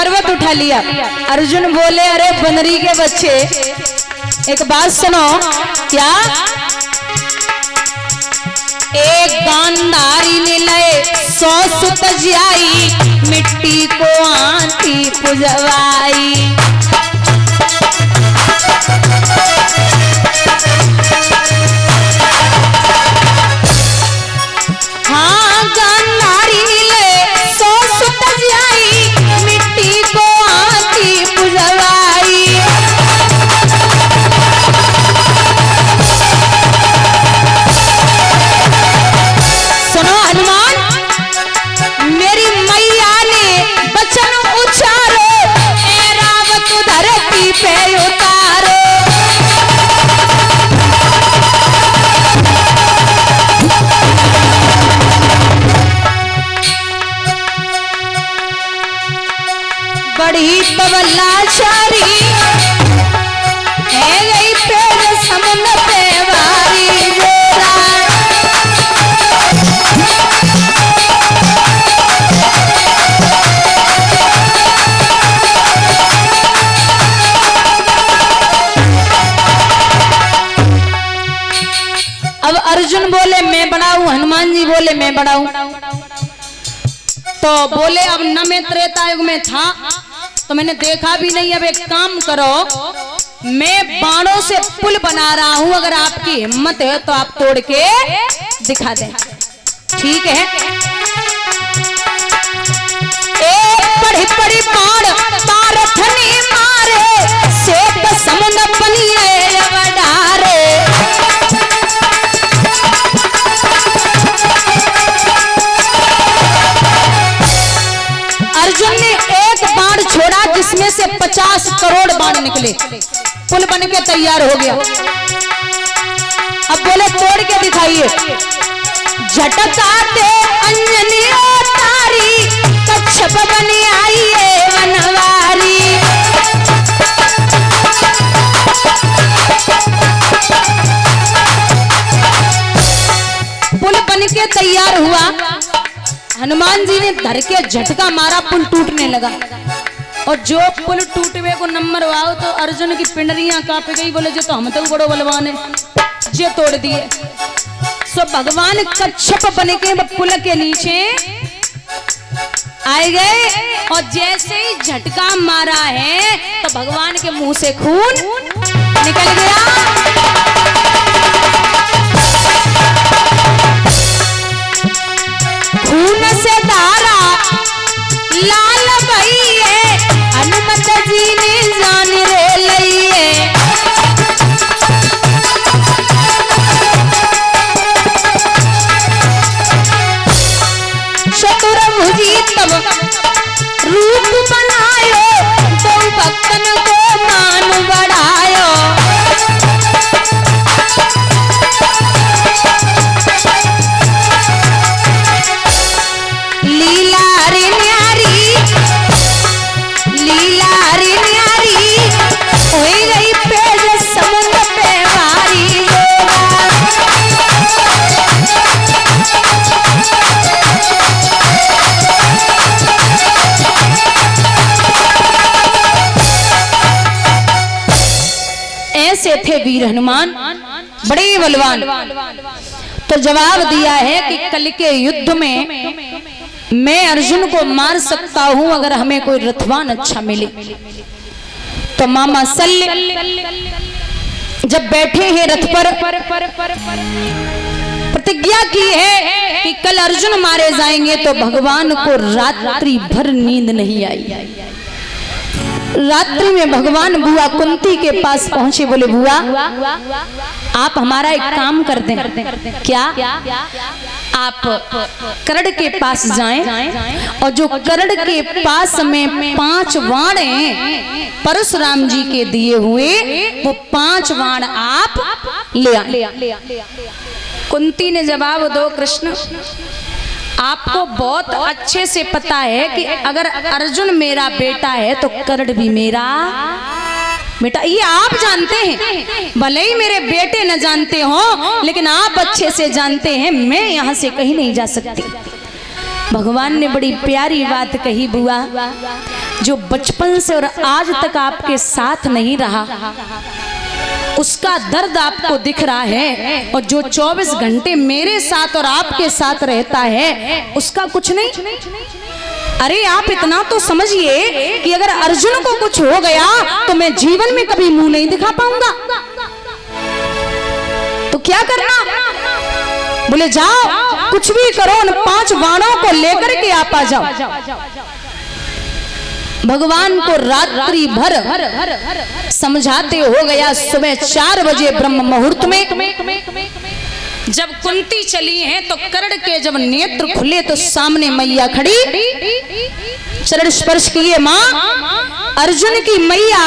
पर्वत उठा लिया। अर्जुन बोले अरे बंदरी के बच्चे एक बात सुनो, क्या? एक गांधारी ने लए 100 सुत जाई, मिट्टी को आंधी पुजवाई। हाँ गांधारी ने लए 100 सुत जाई, मिट्टी को आंधी पुजवाई। सुनो हनुमान, मेरी मैया ने वचन उच्चारो, ए रावत धरती पे उतारो। बड़ी पवलाचारी है गई पेड़ समुद्र पे वारी जोरा। अब अर्जुन बोले मैं बढ़ाऊं, हनुमान जी बोले मैं बढ़ाऊं। तो बोले अब न मैं त्रेता युग में था तो मैंने देखा भी नहीं, अब एक काम करो, मैं बाणों से पुल बना रहा हूं, अगर आपकी हिम्मत है तो आप तोड़ के दिखा दें। ठीक है। एक बड़ी बड़ी बाण पारथनी मारे, श्वेत समुद्र बनिए अवडारे। अर्जुन ने एक बाण छोड़ा जिसमें से 50 करोड़ बाण निकले, पुल बन के तैयार हो गया। अब बोले तोड़ के दिखाइए। झटकाते अंजनी तारी, कच्छप बनी आई है वनवारी। पुल बन के तैयार हुआ। हनुमान जी ने धर के झटका मारा, पुल टूटने लगा। और जो पुल टूटवे को नंबर आओ तो अर्जुन की पिंडरियां कांप गई। बोले जो तो हम तो बड़ो बलवान है, जे तोड़ दिए। सो भगवान कच्छप बन के पुल के नीचे आए गए और जैसे ही झटका मारा है तो भगवान के मुंह से खून निकल गया। खून से धारा लाल भई है, हनुमत जी ने जान रे लई है। चतुर्भुजी तब रूप बनायो, दो भक्तन को मान बढ़ायो। ऐसे थे वीर हनुमान, बड़े बलवान। तो जवाब दिया है कि कल के युद्ध में मैं अर्जुन को मार सकता हूं अगर हमें कोई रथवान अच्छा मिले। तो मामा शल्य जब बैठे हैं रथ पर, प्रतिज्ञा की है कि कल अर्जुन मारे जाएंगे। तो भगवान को रात्रि भर नींद नहीं आई। रात्रि में भगवान बुआ कुंती के पास पहुंचे। बोले बुआ आप हमारा एक काम कर दें। क्या? आप करड़ के पास जाएं और जो करड़ के पास में 5 वाण हैं परशुराम जी के दिए हुए, वो 5 वाण आप ले आए। कुंती ने जवाब दो कृष्ण, आपको बहुत अच्छे से पता है कि अगर अर्जुन मेरा बेटा है तो कर्ण भी मेरा बेटा। ये आप जानते हैं, भले ही मेरे बेटे न जानते हो, लेकिन आप अच्छे से जानते हैं मैं यहाँ से कहीं नहीं जा सकती। भगवान ने बड़ी प्यारी बात कही बुआ, जो बचपन से और आज तक आपके साथ नहीं रहा, उसका दर्द आपको दिख रहा है, और जो 24 घंटे मेरे साथ और आपके साथ रहता है उसका कुछ नहीं। अरे आप इतना तो समझिए कि अगर अर्जुन को कुछ हो गया तो मैं जीवन में कभी मुंह नहीं दिखा पाऊंगा। तो क्या करना? बोले जाओ कुछ भी करो, उन 5 बाणों को लेकर के आप आ जाओ। भगवान को रात्रि भर समझाते हो गया। सुबह 4 बजे ब्रह्म मुहूर्त में जब कुंती चली हैं तो कर्ण के जब नेत्र खुले तो सामने मैया खड़ी, चरण स्पर्श किए। माँ, अर्जुन की मैया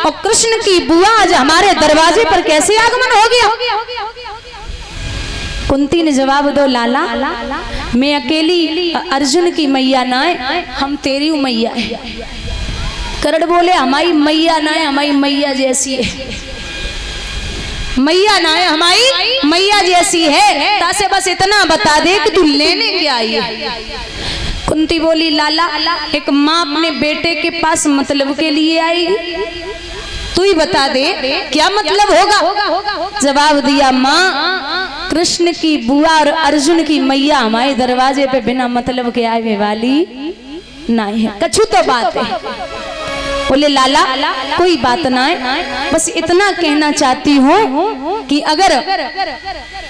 और कृष्ण की बुआ आज हमारे दरवाजे पर कैसे आगमन हो गया? कुंती ने जवाब दो, लाला मैं अकेली अर्जुन की मैया ना है, हम तेरी मैया है। कर्ण बोले हमारी मैया ना है, हमारी मैया जैसी है। मैया ना है, हमारी मैया जैसी है, तासे बस इतना बता दे कि तू लेने क्या आई है। कुंती बोली लाला एक माँ अपने बेटे के पास मतलब के लिए आई, तू ही बता दे क्या मतलब होगा। जवाब दिया, माँ कृष्ण की बुआ और अर्जुन की मैया हमारे दरवाजे पे बिना मतलब के आए वाली नहीं है, कछु तो बात है। बोले लाला कोई बात ना है, बस इतना कहना चाहती हूँ कि अगर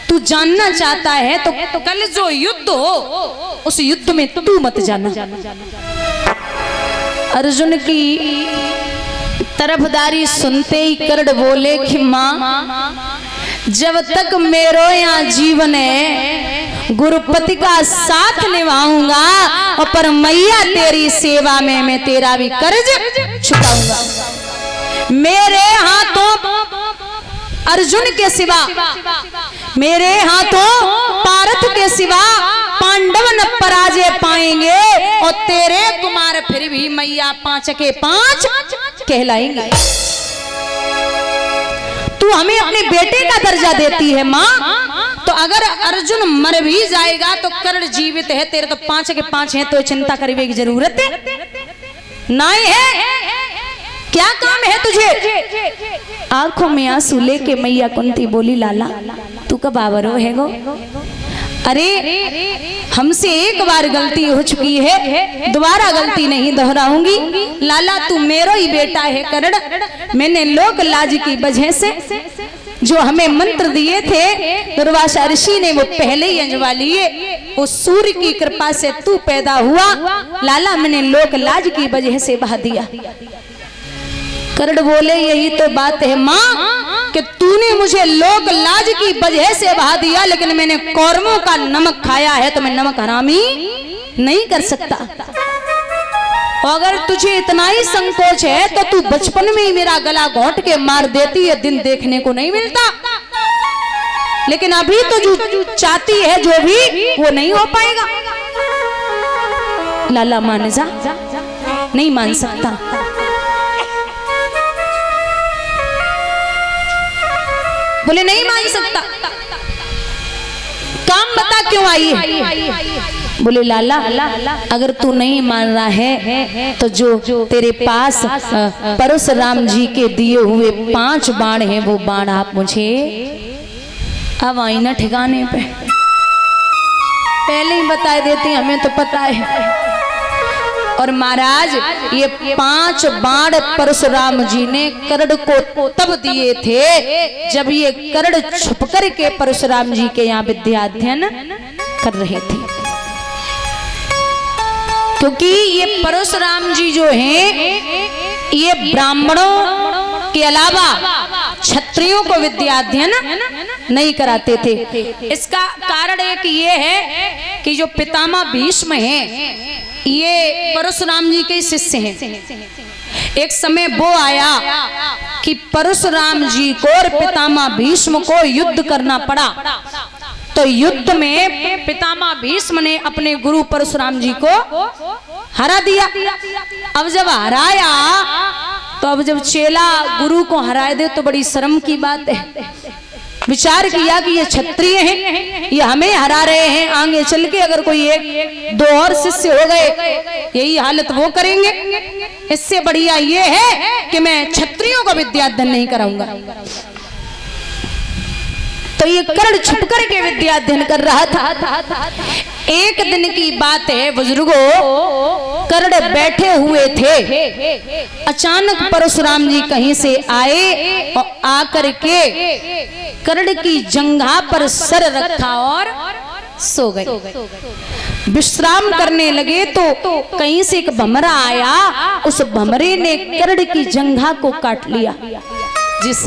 तू जानना चाहता है तो कल जो युद्ध हो उस युद्ध में तू मत जाना। अर्जुन की तरफदारी सुनते ही कर्ण बोले कि माँ जब तक मेरो यहाँ जीवन है गुरुपति का साथ निभाऊंगा, और पर मैया तेरी सेवा में मैं तेरा भी कर्ज चुकाऊंगा। मेरे हाथों अर्जुन के सिवा, मेरे हाथों पार्थ के सिवा पांडव न पराजय पाएंगे, और तेरे कुमार फिर भी मैया 5 के 5 कहलाएंगे। तू हमें अपने बेटे का दर्जा देती है माँ, तो अगर अर्जुन मर भी जाएगा तो कर्ण जीवित है, तेरे तो 5 के 5 हैं, तो चिंता करने की जरूरत नहीं है। क्या काम है तुझे? आंखों में आंसू लेके मैया कुंती बोली लाला तू कब आवरो है गो? अरे हमसे एक बार गलती हो चुकी है, दोबारा गलती नहीं दोहराऊंगी। लाला तू मेरा ही बेटा है कर्ण, मैंने लोक लाज की वजह से जो हमें मंत्र दिए थे दुर्वासा ऋषि ने वो पहले ही अंजवा लिए, वो सूर्य की कृपा से तू पैदा हुआ। लाला मैंने लोक लाज की वजह से बहा दिया। कर्ण बोले यही तो बात है माँ कि तूने मुझे लोक लाज की वजह से बहा दिया, लेकिन मैंने कौरवों का नमक खाया है तो मैं नमक हरामी नहीं कर सकता। अगर तुझे इतना ही संकोच है तो तू बचपन में ही मेरा गला घोंट के मार देती है, दिन देखने को नहीं मिलता। लेकिन अभी तो जो चाहती है जो भी वो नहीं हो पाएगा। लाला मान जा, नहीं मान सकता। बोले नहीं मान सकता, काम बता क्यों आई है? बोले लाला अगर तू नहीं मान रहा है तो जो तेरे पास परशुराम जी के दिए हुए 5 बाण हैं वो बाण आप मुझे अब आई ना ठिकाने पे, पहले ही बता देते हमें तो पता है। और महाराज ये 5 बाण परशुराम जी ने कर्ण को तब दिए थे जब ये कर्ण छुप कर के परशुराम जी के यहाँ विद्या अध्ययन कर रहे थे, क्योंकि ये परशुराम जी जो हैं ये ब्राह्मणों के अलावा क्षत्रियों को विद्या अध्ययन नहीं कराते थे। इसका कारण एक ये है कि जो पितामह भीष्म हैं ये परशुराम जी के शिष्य हैं। एक समय वो आया कि परशुराम जी को और पितामह भीष्म को युद्ध करना पड़ा, तो युद्ध में पितामह भीष्म ने अपने गुरु परशुराम जी को हरा दिया। अब जब हराया तो अब जब चेला गुरु को हरा दे तो बड़ी शर्म की बात है। विचार किया कि ये क्षत्रिय हैं, ये हमें हरा रहे हैं, आगे चल के अगर कोई 1-2 और शिष्य हो गए यही हालत वो करेंगे। इससे बढ़िया ये है कि मैं क्षत्रियों को विद्याध्ययन नहीं कराऊंगा। तो ये कर्ण छुप करके विद्याध्ययन कर रहा था। एक दिन की बात है बुजुर्गों, कर्ण बैठे हुए थे, अचानक परशुराम जी कहीं से आए और आकर के कर्ण की जंघा पर सर रखा और सो गए। विश्राम करने लगे तो कहीं से एक भमरा आया, उस भमरे ने कर्ण की जंघा को काट लिया। जिस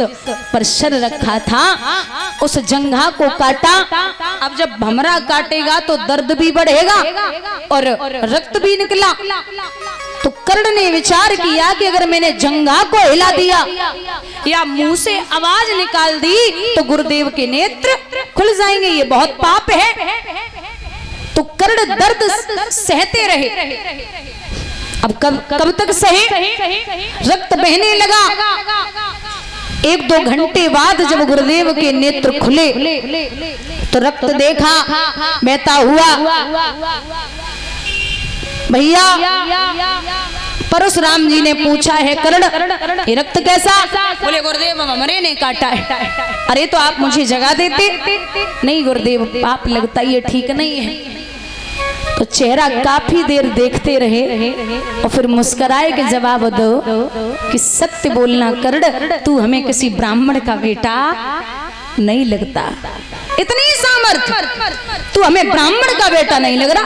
पर सर रखा था उस जंघा को काटा। अब जब भमरा काटेगा तो दर्द भी बढ़ेगा और रक्त भी निकला। तो कर्ण ने विचार किया कि अगर मैंने जंघा को हिला दिया या मुंह से आवाज निकाल दी तो गुरुदेव के नेत्र खुल जाएंगे, ये बहुत पाप है। तो कर्ण दर्द सहते रहे। अब कब तक सहे? रक्त बहने लगा। 1-2 घंटे बाद जब गुरुदेव के नेत्र खुले तो रक्त देखा बहता हुआ। भैया परशुराम जी ने पूछा है कर्ण ये रक्त कैसा? बोले गुरुदेव भमरे ने काटा है। अरे तो आप मुझे जगा देते। नहीं गुरुदेव पाप लगता, ये ठीक नहीं है। तो चेहरा काफी देर देखते रहे और फिर मुस्कुराए के जवाब दो कि सत्य बोलना कर्ण, तू हमें किसी ब्राह्मण का बेटा नहीं लगता। इतनी सामर्थ, तू हमें ब्राह्मण का बेटा नहीं लग रहा।